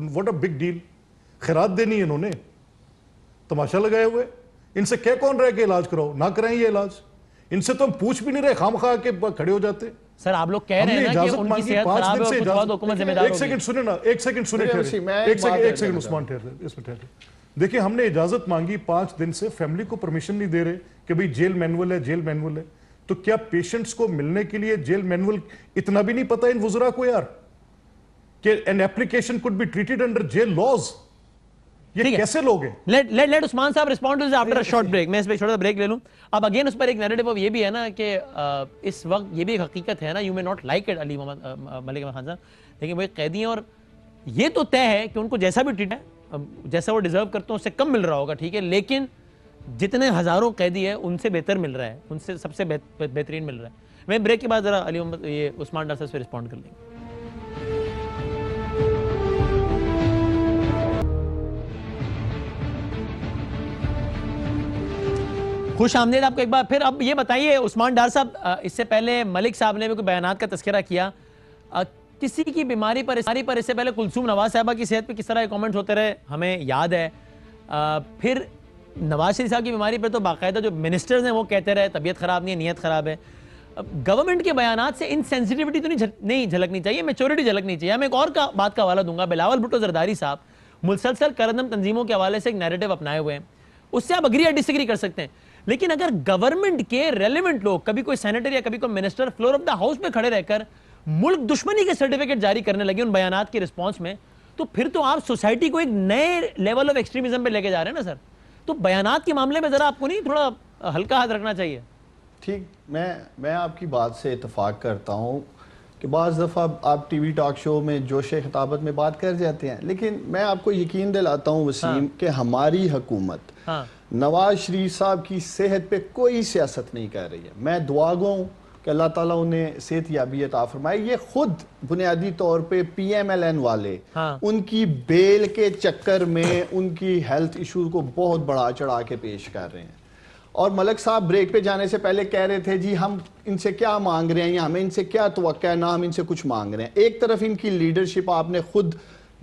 Speaker 8: what a big deal خیرات دینی ہے انہوں نے تماشا لگائے ہوئے ان سے کہہ کون رہے کہ علاج کراؤ نہ کرائیں یہ علاج ان سے تو ہم پوچھ بھی نہیں رہے خام خواہ کے کھڑے ہو جاتے
Speaker 2: سر آپ لوگ کہہ رہے ہیں نا کہ ان کی صحت خراب ہے اور کچھ بعد حکومت ذمہ دار ہوگی
Speaker 8: ایک سیکنڈ سنیں نا ایک سیکنڈ عثمان ٹھہرے اس میں ٹھہرے دیکھیں ہم نے اجازت مانگی 5 دن سے فیملی کو پرمیشن نہیں دے رہے کہ بھئی جیل مینول ہے تو کیا پیشنٹس کو ملنے کے لیے جیل مینول اتنا بھی نہیں پتا ان وزراء کو یار کہ an application could be treated under jail laws یہ کیسے لوگ ہیں
Speaker 2: let عثمان صاحب respond to this after a short break میں اس پہ چھوٹا بریک لے لوں اب اگین اس پر ایک نیریٹو اب یہ بھی ہے نا کہ اس وقت یہ بھی ایک حقیقت ہے نا you may not like it علی محمد ملک خان صاحب لیکن وہ ایک قیدی ہیں اور یہ تو طے ہے کہ ان کو جیسا بھی ٹریٹ ہے جیسا وہ ڈیزرو کرتے ہیں اس سے کم مل رہا ہوگا ٹھیک ہے لیکن جتنے ہزاروں قیدی ہیں ان سے بہتر مل رہا ہے, ان سے سب سے بہترین مل رہا ہے. میں بریک کے بعد ذرا علی محمد یہ عثمان ڈار صاحب سے رسپونڈ کر لیں گے. خوش آمدید آپ کو ایک بار پھر. اب یہ بتائیے عثمان ڈار صاحب, اس سے پہلے ملک صاحب نے بھی کوئی بیانات کا تذکرہ کیا, کسی کی بیماری پر اس سے پہلے کلثوم نواز صاحبہ کی صحت پہ کس طرح کامنٹ ہوتے رہے ہمیں یاد ہے. پھر نواز شریف صاحب کی بیماری پر تو باقاعدہ جو منسٹرز ہیں وہ کہتے رہے طبیعت خراب نہیں ہے, نیت خراب ہے. گورنمنٹ کے بیانات سے ان سینسیٹیوٹی تو نہیں جھلکنی چاہیے, میچورٹی جھلکنی چاہیے. میں ایک اور بات کا حوالہ دوں گا. بلاول بھٹو زرداری صاحب مسلسل کرندم تنظیموں کے حوالے سے ایک نیریٹو اپنائے ہوئے ہیں, اس سے آپ اگری یا ڈس ایگری کر سکتے ہیں, لیکن اگر گورنمنٹ کے ریلیونٹ لوگ کبھی کوئی سینیٹر یا کبھی کوئی minister floor of the house پہ کھڑے رہ کر ملک دشمنی کے سرٹیفکیٹ جاری کرنے لگے ان بیانات کے رسپانس میں, تو پھر تو آپ سوسائٹی کو ایک نئے لیول آف ایکسٹریمزم پہ لے کے جا رہے ہیں نا سر. تو بیانات کے معاملے میں ذرا آپ کو نہیں تھوڑا ہلکا ہاتھ رکھنا چاہیے؟
Speaker 4: ٹھیک, میں آپ کی بات سے اتفاق کرتا ہوں کہ بعض دفعہ آپ ٹی وی ٹاک شو میں جوش خطابت میں بات کر جاتے ہیں, لیکن میں آپ کو یقین دلاتا ہوں وسیم کہ ہماری حکومت نواز شریف صاحب کی صحت پہ کوئی سیاست نہیں کر رہی ہے. میں دعا گو ہوں کہ اللہ تعالیٰ انہیں صحت یابی عطا فرمائے. یہ خود بنیادی طور پہ پی ایم ایل این والے ان کی بیل کے چکر میں ان کی ہیلتھ ایشو کو بہت بڑا چڑھا کے پیش کر رہے ہیں. اور ملک صاحب بریک پہ جانے سے پہلے کہہ رہے تھے جی ہم ان سے کیا مانگ رہے ہیں یا ہمیں ان سے کیا توقع ہے, نہ ہم ان سے کچھ مانگ رہے ہیں. ایک طرف ان کی لیڈرشپ آپ نے خود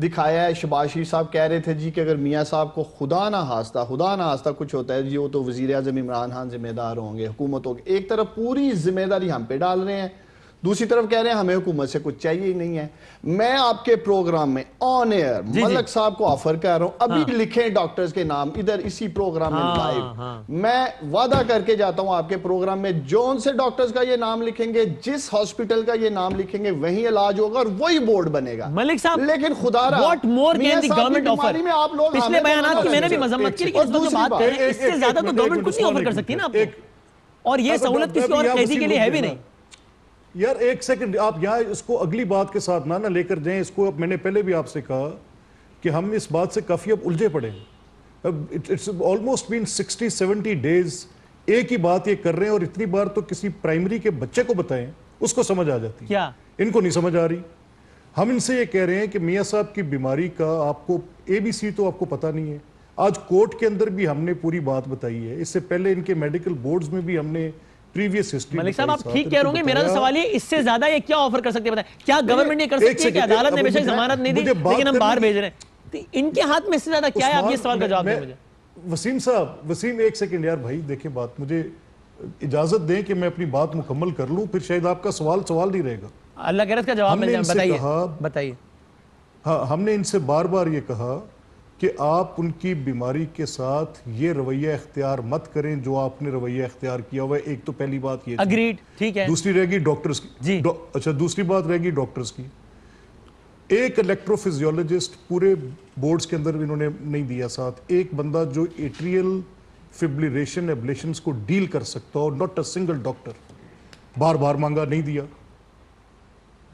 Speaker 4: دکھایا ہے. شہباز شریف صاحب کہہ رہے تھے جی کہ اگر میاں صاحب کو خدا نہ خواستہ کچھ ہوتا ہے جی وہ تو وزیر اعظم عمران خان ذمہ دار ہوں گے, حکومت ہوگی. ایک طرف پوری ذمہ داری ہم پہ ڈال رہے ہیں, دوسری طرف کہہ رہے ہیں ہمیں حکومت سے کچھ چاہیے ہی نہیں ہے. میں آپ کے پروگرام میں آن ایئر ملک صاحب کو آفر کر رہا ہوں, ابھی لکھیں ڈاکٹرز کے نام ادھر اسی پروگرام میں لائیو. میں وعدہ کر کے جاتا ہوں آپ کے پروگرام میں جون سے ڈاکٹرز کا یہ نام لکھیں گے, جس ہاسپٹل کا یہ نام لکھیں گے وہیں علاج ہوگا اور وہی بورڈ بنے گا.
Speaker 2: ملک صاحب
Speaker 4: لیکن خدا رہا
Speaker 2: what more can the government offer? پچھلے بیانات کی میں نے بھی مذمت کی, لیکن اس وقت جو بات کر رہے ہیں اس سے زیادہ تو گورنمنٹ کچھ نہیں آفر کر سکتی نا آپ کو, اور یہ سہولت کسی اور قیدی کے لیے ہے بھی نہیں.
Speaker 8: یار ایک سیکنڈ, آپ یہاں اس کو اگلی بات کے ساتھ نہ لے کر جائیں. اس کو میں نے پہلے بھی آپ سے کہا کہ ہم اس بات سے کافی اب الجھے پڑے ہیں. It's almost been 60-70 days ایک ہی بات یہ کر رہے ہیں, اور اتنی بار تو کسی پرائمری کے بچے کو بتائیں اس کو سمجھ آ جاتی ہے,
Speaker 2: کیا
Speaker 8: ان کو نہیں سمجھ آ رہی. ہم ان سے یہ کہہ رہے ہیں کہ میاں صاحب کی بیماری کا آپ کو ABC تو آپ کو پتہ نہیں ہے. آج کورٹ کے اندر بھی ہم نے پوری بات بتائی ہے, اس سے پہلے ان کے میڈیکل بورڈز میں بھی ہم نے پریویس ہسٹری.
Speaker 2: ملک صاحب آپ ٹھیک کہہ رہے ہوں گے, میرا تو سوال یہ اس سے زیادہ یہ کیا آفر کر سکتے ہیں بتائیں. کیا گورنمنٹ یہ کر سکتی ہے کہ عدالت نے بے شک ضمانت نہیں دی لیکن ہم باہر بھیج رہے ہیں, ان کے ہاتھ میں اس سے زیادہ کیا ہے؟ آپ یہ سوال کا جواب دیں مجھے.
Speaker 8: وسیم صاحب, وسیم ایک سیکنڈ یار بھائی دیکھیں بات, مجھے اجازت دیں کہ میں اپنی بات مکمل کر لوں, پھر شاید آپ کا سوال نہیں رہے گا.
Speaker 2: اللہ کہہ رہا ہے اس کا جواب مل جائے, بتائیے.
Speaker 8: ہاں ہم نے ان سے بار بار یہ کہا کہ آپ ان کی بیماری کے ساتھ یہ رویہ اختیار مت کریں جو آپ نے رویہ اختیار کیا ہوا ہے. ایک تو پہلی بات یہ
Speaker 2: اگریڈ, ٹھیک ہے.
Speaker 8: دوسری رہے گی ڈاکٹرز کی. اچھا دوسری بات رہے گی ڈاکٹرز کی. ایک الیکٹرو فزیولوجسٹ پورے بورڈز کے اندر انہوں نے نہیں دیا ساتھ. ایک بندہ جو ایٹریل فبریلیشن ایبلیشنز کو ڈیل کر سکتا ہو, ناٹ اے سنگل ڈاکٹر, بار بار مانگا, نہیں دیا.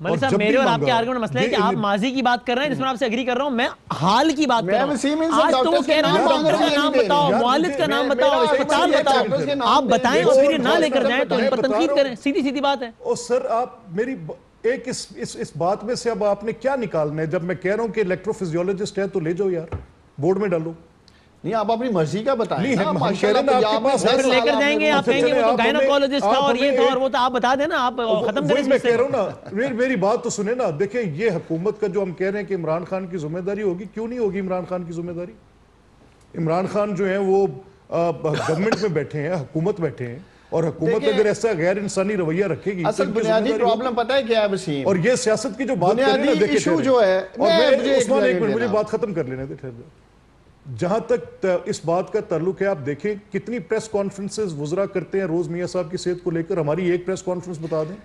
Speaker 2: ملک صاحب میرے اور آپ کے آرگومنٹ مسئلہ ہے کہ آپ ماضی کی بات کر رہے ہیں جس میں آپ سے اگری کر رہا ہوں, میں حال کی بات کر رہا ہوں. آج تو وہ کہہ رہے ہیں ڈاکٹر کا نام بتاؤ, معالج کا نام بتاؤ, اسپتال بتاؤ, آپ بتائیں اور پھر نہ لے کر جائیں تو ان پر تنقید کریں. سیدھی بات ہے.
Speaker 8: اور سر آپ میری ایک اس بات میں سے اب آپ نے کیا نکالنا ہے؟ جب میں کہہ رہا ہوں کہ الیکٹرو فزیولوجسٹ ہے تو لے جاؤ یار, بورڈ میں ڈالو.
Speaker 4: نہیں آپ اپنی مرضی کا بتائیں.
Speaker 8: لے
Speaker 2: کر جائیں گے, آپ کہیں گے وہ تو گائنوکالوجسٹ تھا اور یہ تھا اور وہ تو آپ بتا دیں نا, آپ ختم کریں.
Speaker 8: میں کہہ رہا ہوں نا, میری بات تو سنیں نا. دیکھیں یہ حکومت کا جو ہم کہہ رہے ہیں کہ عمران خان کی ذمہ داری ہوگی, کیوں نہیں ہوگی عمران خان کی ذمہ داری؟ عمران خان جو ہیں وہ گورنمنٹ میں بیٹھے ہیں, حکومت بیٹھے ہیں, اور حکومت اگر ایسا غیر انسانی رویہ رکھے گی.
Speaker 4: اصل بنیادی پرابلم پتہ ہے کیا ہے وسیم؟
Speaker 8: اور یہ سیاست کی جو بات کر رہے ہیں,
Speaker 4: بنیادی ایشو جو ہے,
Speaker 8: عثمان ایک منٹ مجھے بات ختم کر لینے دے. جہاں تک اس بات کا تعلق ہے, آپ دیکھیں کتنی پریس کانفرنسز وزراء کرتے ہیں روز میاں صاحب کی صحت کو لے کر. ہماری ایک پریس کانفرنس بتا دیں,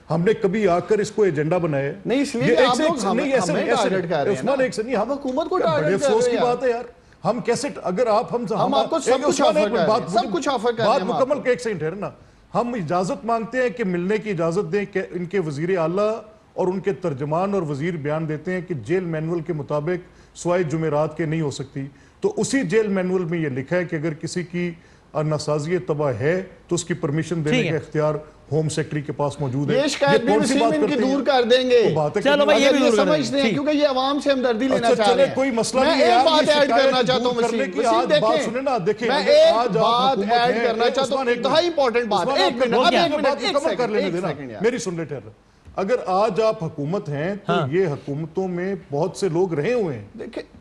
Speaker 8: ہم نے کبھی آ کر اس کو ایجنڈا بنایا ہے؟
Speaker 4: نہیں, اس لیے آپ لوگ ہمیں ٹارگٹ کر رہے ہیں.
Speaker 8: عثمان ایک سے نہیں,
Speaker 4: ہم حکومت کو ٹارگٹ
Speaker 8: بڑے افسوس کی بات ہے یار. ہم کیسے اگر آپ ہم
Speaker 4: آپ کو سب کچھ آفر کر رہے ہیں, سب کچھ آفر کر رہے ہیں.
Speaker 8: بات مکمل کہ ایک سیکنڈ ہے نا, ہم اجازت مانگتے ہیں کہ ملنے کی اجازت دیں کہ ان کے وزیر اعلیٰ اور ان کے ترجمان اور وزیر بیان دیتے ہیں کہ جیل مینول کے مطابق سوائے جمعرات کے نہیں ہو سکتی. تو اسی جیل مینول میں یہ لکھا ہے کہ اگر کسی کی اور ناسازی طبع ہے تو اس کی پرمیشن دینے کا اختیار ہوم سیکٹری کے پاس موجود ہے.
Speaker 4: یہ شکایت بھی وسیم ان کی دور کر دیں گے.
Speaker 2: چلو بھائی یہ بھی دور
Speaker 4: سمجھتے ہیں کیونکہ یہ عوام سے ہمدردی لینا چاہ رہے ہیں.
Speaker 8: کوئی مسئلہ نہیں
Speaker 4: ہے. میں ایک بات ایڈ کرنا چاہتا ہوں وسیم دیکھیں. میں ایک بات ایڈ کرنا چاہتا ہوں, انتہائی امپورٹنٹ بات. ایک منٹ
Speaker 8: میری سن لے. اگر آج آپ حکومت ہیں تو یہ حکومتوں میں بہت سے لوگ رہے ہوئے ہیں.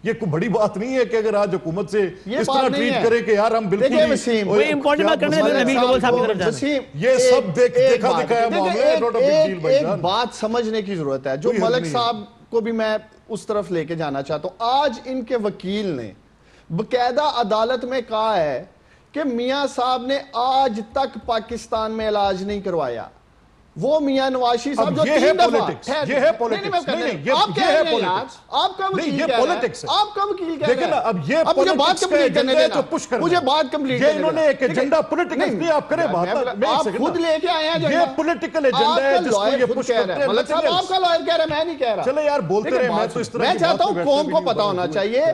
Speaker 8: یہ کوئی بڑی بات نہیں ہے کہ اگر آج حکومت سے اس طرح ٹریٹ کرے کہ یار ہم بالکل یہ سب دیکھا دکھایا معاملہ ہے.
Speaker 4: ایک بات سمجھنے کی ضرورت ہے جو ملک صاحب کو بھی میں اس طرف لے کے جانا چاہتا ہوں. آج ان کے وکیل نے باقاعدہ عدالت میں کہا ہے کہ میاں صاحب نے آج تک پاکستان میں علاج نہیں کروایا. وہ میاں نواشی صاحب جو 3 دفعہ
Speaker 8: یہ ہے پولیٹکس.
Speaker 4: آپ کہہ رہے ہیں یار, آپ کا وکیل کہہ رہا ہے, آپ کا وکیل کہہ رہا ہے. اب یہ مجھے بات کمپلیٹ کرنے دینا, مجھے بات کمپلیٹ کرنے دینا.
Speaker 8: انہوں نے ایک ایجنڈا پولیٹکس نہیں, آپ کریں بات,
Speaker 4: آپ خود لے کے آئے ہیں.
Speaker 8: یہ پولیٹیکل ایجنڈا ہے جس کو یہ پش کرتے ہیں.
Speaker 4: ملک صاحب آپ کا لائر کہہ رہا ہے, میں نہیں کہہ رہا.
Speaker 8: چلے یار بولتے رہے, میں تو اس طرح
Speaker 4: میں چاہتا ہوں قوم کو پتا ہونا چاہیے,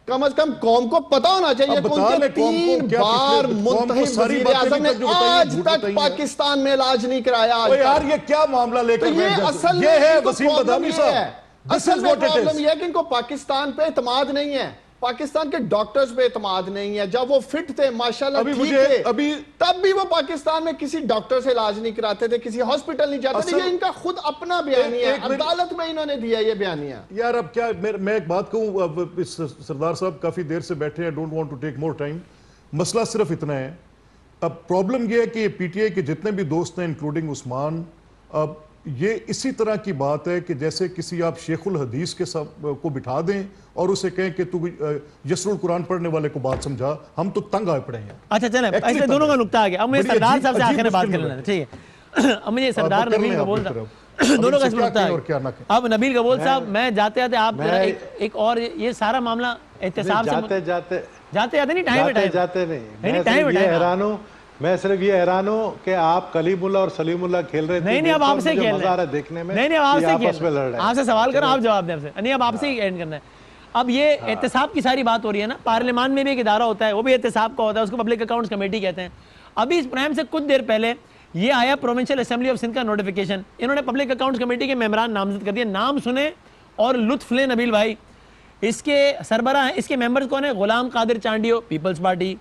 Speaker 4: کم از کم قوم کو پتا ہونا چاہیے کہ ان کے 3 بار منتخب وزیر اعظم نے آج تک پاکستان میں علاج نہیں کرایا.
Speaker 8: یار یہ کیا معاملہ لے کر
Speaker 4: یہ اصل میں
Speaker 8: یہ ہے وسیم بدامی صاحب,
Speaker 4: اصل میں پرابلم یہ ہے کہ ان کو پاکستان پہ اعتماد نہیں ہے, پاکستان کے ڈاکٹرز پہ اعتماد نہیں ہے. جب وہ فٹ تھے ماشاءاللہ ٹھیک تھے, تب بھی وہ پاکستان میں کسی ڈاکٹر سے علاج نہیں کراتے تھے, کسی ہاسپٹل نہیں جاتے تھے. یہ ان کا خود اپنا بیانیہ ہے, عدالت میں انہوں نے دیا یہ بیانیہ.
Speaker 8: یار اب کیا میں ایک بات کہوں, اب سردار صاحب کافی دیر سے بیٹھے ہیں, don't want to take more time. مسئلہ صرف اتنا ہے, اب پرابلم یہ ہے کہ پی ٹی آئی کے جتنے بھی دوست ہیں انکلوڈنگ عثمان, اب یہ اسی طرح کی بات ہے کہ جیسے کسی آپ شیخ الحدیث کے کو بٹھا دیں اور اسے کہیں کہ تو یسر القرآن پڑھنے والے کو بات سمجھا, ہم تو تنگ آئے پڑے ہیں.
Speaker 2: اچھا چلیں, ایسے دونوں کا نقطہ آ گیا. اب مجھے سردار صاحب سے آخر میں بات کر لینا ہے, ٹھیک ہے. اب مجھے سردار نبیل قبول صاحب دونوں کا اس میں نقطہ ہے. اب نبیل قبول صاحب, میں جاتے جاتے آپ ایک اور یہ سارا معاملہ احتساب سے جاتے نہیں, ٹائم
Speaker 3: حیران ہوں, میں صرف یہ حیران ہوں کہ آپ کلیم اللہ اور سلیم اللہ کھیل رہے تھے.
Speaker 2: نہیں اب آپ سے کھیل رہے ہیں
Speaker 3: دیکھنے میں.
Speaker 2: نہیں آپ سے کھیل رہے ہیں, آپ سے سوال کرو, آپ جواب دیں. نہیں اب آپ سے ہی اینڈ کرنا ہے. اب یہ احتساب کی ساری بات ہو رہی ہے نا, پارلیمان میں بھی ایک ادارہ ہوتا ہے, وہ بھی احتساب کا ہوتا ہے, اس کو پبلک اکاؤنٹس کمیٹی کہتے ہیں. ابھی اس پرائم سے کچھ دیر پہلے یہ آیا پروونشل اسمبلی آف سندھ کا نوٹیفیکیشن, انہوں نے پبلک اکاؤنٹس کمیٹی کے ممبران نامزد کر دیا. نام سنیں اور لطف لیں نبیل بھائی. اس کے سربراہ ہیں, اس کے ممبرز کون ہیں؟ غلام قادر چانڈیو پیپلز پارٹی,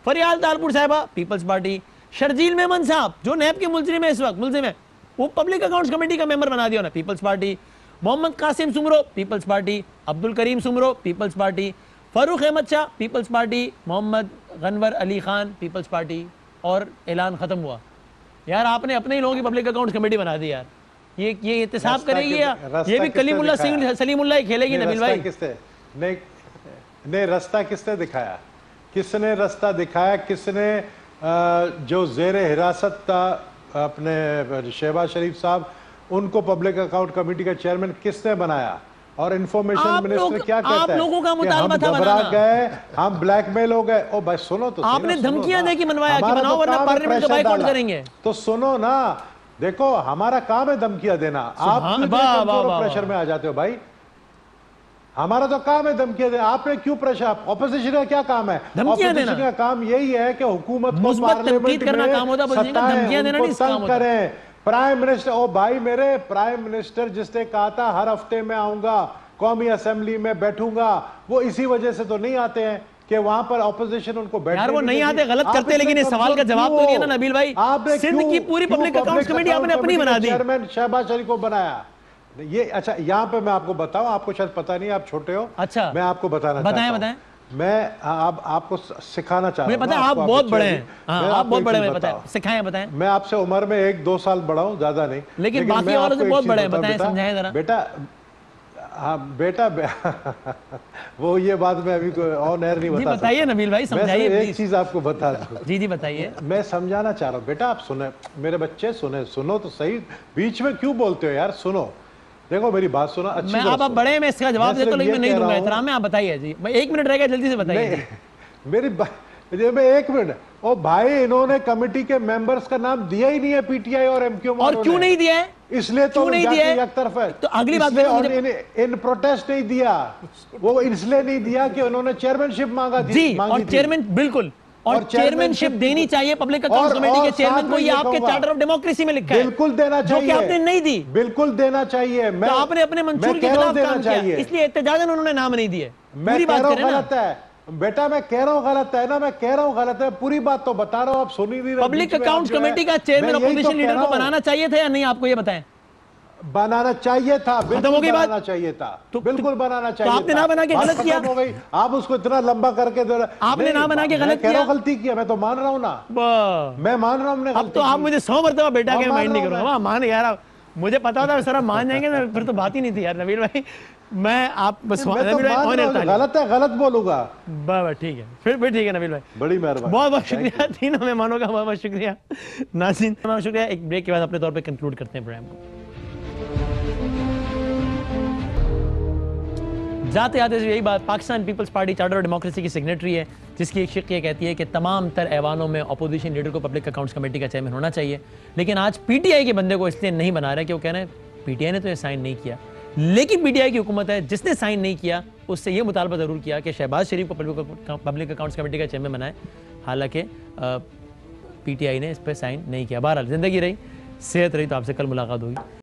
Speaker 2: فریال تالپور صاحبہ پیپلز پارٹی, شرجیل میمن صاحب جو نیب کے ملزم ہے اس وقت ملزم ہے, وہ پبلک اکاؤنٹس کمیٹی کا ممبر بنا دیا انہیں, پیپلز پارٹی. محمد قاسم سمرو پیپلز پارٹی, عبد الکریم سمرو پیپلز پارٹی, فاروق احمد شاہ پیپلز پارٹی, محمد غنور علی خان پیپلز پارٹی. اور اعلان ختم ہوا. یار آپ نے اپنے ہی لوگوں کی پبلک اکاؤنٹس کمیٹی بنا دی یار. یہ احتساب کرے گی, یہ بھی کلیم اللہ سلیم اللہ ہی کھیلے گی. نبیل بھائی
Speaker 3: نہیں, رستہ کس نے دکھایا, کس نے رستہ دکھایا, کس نے جو زیر حراست تھا اپنے شہباز شریف صاحب, ان کو پبلک اکاؤنٹ کمیٹی کا چیئرمین کس نے بنایا؟ اور انفارمیشن منسٹر کیا کہتا ہے کہ ہم گھبرا گئے, ہم بلیک میل ہو گئے. او بھائی سنو تو,
Speaker 2: آپ نے دھمکیاں دے کے منوایا کہ بناؤ ورنہ پارلیمنٹ کا بائیکاٹ کریں گے.
Speaker 3: تو سنو نا, دیکھو ہمارا کام ہے دھمکیاں دینا, آپ پریشر میں آ جاتے ہو بھائی. ہمارا تو کام ہے دھمکیاں دینا, آپ نے کیوں پریشر؟ اپوزیشن کا کیا کام ہے؟ اپوزیشن کا کام یہی ہے کہ حکومت کو پارلیمنٹ میں ستائیں, ان کو تنگ کریں. پرائم منسٹر, او بھائی میرے پرائم منسٹر جس نے کہا تھا ہر ہفتے میں آؤں گا, قومی اسمبلی میں بیٹھوں گا, وہ اسی وجہ سے تو نہیں آتے ہیں کہ وہاں پر اپوزیشن ان کو بیٹھنے.
Speaker 2: یار وہ نہیں آتے, غلط کرتے, لیکن اس سوال کا جواب تو نہیں ہے نا نبیل بھائی. سندھ کی پوری پبلک اکاؤنٹس کمیٹی آپ نے اپنی بنا دی.
Speaker 3: چیئرمین شہباز شریف کو بنایا. یہ اچھا یہاں پہ میں آپ کو بتاؤں, آپ کو شاید پتہ نہیں, آپ چھوٹے ہو,
Speaker 2: اچھا
Speaker 3: میں آپ کو بتانا چاہتا ہوں.
Speaker 2: بتائیں.
Speaker 3: میں آپ کو سکھانا چاہتا ہوں.
Speaker 2: مجھے پتا ہے آپ بہت بڑے ہیں, آپ بہت بڑے ہیں, بتائیں, سکھائیں, بتائیں.
Speaker 3: میں آپ سے عمر میں 1-2 سال بڑا ہوں, زیادہ نہیں,
Speaker 2: لیکن باقی والوں سے بہت بڑے ہیں, بتائیں, سمجھائیں ذرا.
Speaker 3: بیٹا وہ یہ بات میں ابھی آن ایئر نہیں بتا سکتا.
Speaker 2: بتائیے نبیل بھائی, سمجھائیے.
Speaker 3: ایک چیز آپ کو بتا دوں.
Speaker 2: جی بتائیے.
Speaker 3: میں سمجھانا چاہ رہا ہوں. بیٹا آپ سنیں, میرے بچے سنیں, سنو تو صحیح, بیچ میں کیوں بولتے ہو یار, سنو. دیکھو میری بات سنا, اچھی
Speaker 2: میں آپ بڑے میں اس کا جواب دیتا ہوں, لیکن میں نہیں دوں گا, احترام میں آپ بتائیے. جی 1 منٹ رہ گیا, جلدی سے بتائیے.
Speaker 3: میری میں 1 منٹ, او بھائی انہوں نے کمیٹی کے ممبرز کا نام دیا ہی نہیں ہے پی ٹی آئی اور ایم کیو.
Speaker 2: اور کیوں نہیں دیا ہے؟
Speaker 3: اس لیے تو یک طرف ہے,
Speaker 2: تو اگلی بات
Speaker 3: ان پروٹیسٹ نہیں دیا, وہ اس لیے نہیں دیا کہ انہوں نے چیئرمین شپ مانگا تھی.
Speaker 2: جی, اور چیئرمین بالکل اور چیئرمینشپ دینی چاہیے پبلک اکاؤنٹس کمیٹی کے چیئرمین کو, یہ آپ کے چارٹر آف ڈیموکریسی میں لکھا ہے,
Speaker 3: بالکل دینا چاہیے,
Speaker 2: جو کہ آپ نے نہیں دی,
Speaker 3: بالکل دینا چاہیے.
Speaker 2: تو آپ نے اپنے منشور کے خلاف کام کیا, اس لیے احتجاجاً انہوں نے نام نہیں دیے.
Speaker 3: میں کہہ رہا ہوں غلط ہے بیٹا, میں کہہ رہا ہوں غلط ہے نا, میں کہہ رہا ہوں غلط ہے, پوری بات تو بتا رہا ہوں, آپ سنی نہیں رہے.
Speaker 2: پبلک اکاؤنٹس کمیٹی کا چیئرمین اپوزیشن لیڈر کو بنانا چاہیے تھا یا نہیں, آپ کو یہ بتائیں.
Speaker 3: بنانا چاہیے تھا, بالکل بنانا چاہیے تھا, بالکل بنانا چاہیے تھا.
Speaker 2: آپ نے نہ بنا کے غلط کیا,
Speaker 3: آپ اس کو اتنا لمبا کر کے
Speaker 2: آپ نے نہ بنا کے غلط کیا,
Speaker 3: غلطی کیا, میں تو مان رہا ہوں نا, میں مان رہا ہوں.
Speaker 2: اب تو آپ مجھے 100 مرتبہ بیٹا کے مائنڈ نہیں کروں گا, مان یار, مجھے پتا تھا سر مان جائیں گے, پھر تو بات ہی نہیں تھی یار نویل بھائی. میں آپ بس
Speaker 3: غلط ہے, غلط بولوں گا,
Speaker 2: ٹھیک ہے, پھر ٹھیک ہے نویل بھائی,
Speaker 3: بڑی مہربانی,
Speaker 2: بہت بہت شکریہ تینوں مہمانوں کا, بہت بہت شکریہ. ناظرین بہت شکریہ. ایک بریک کے بعد اپنے طور پہ کنکلوڈ کرتے ہیں پروگرام کو. جاتے جاتے یہی بات, Pakistan Peoples Party charter of democracy کی سگنیٹری ہے, جس کی ایک شق یہ کہتی ہے کہ تمام تر ایوانوں میں اپوزیشن لیڈر کو پبلک اکاؤنٹس کمیٹی کا چیئرمین ہونا چاہیے, لیکن آج پی ٹی آئی کے بندے کو اس لیے نہیں بنا رہے کہ وہ کہہ رہے ہیں پی ٹی آئی نے تو یہ سائن نہیں کیا, لیکن پی ٹی آئی کی حکومت ہے جس نے سائن نہیں کیا, اس سے یہ مطالبہ ضرور کیا کہ شہباز شریف کو پبلک اکاؤنٹس کمیٹی کا چیئرمین بنائے, حالانکہ پی ٹی آئی نے اس پہ سائن نہیں کیا. بہرحال زندگی رہی, صحت رہی, تو آپ سے کل ملاقات ہوگی.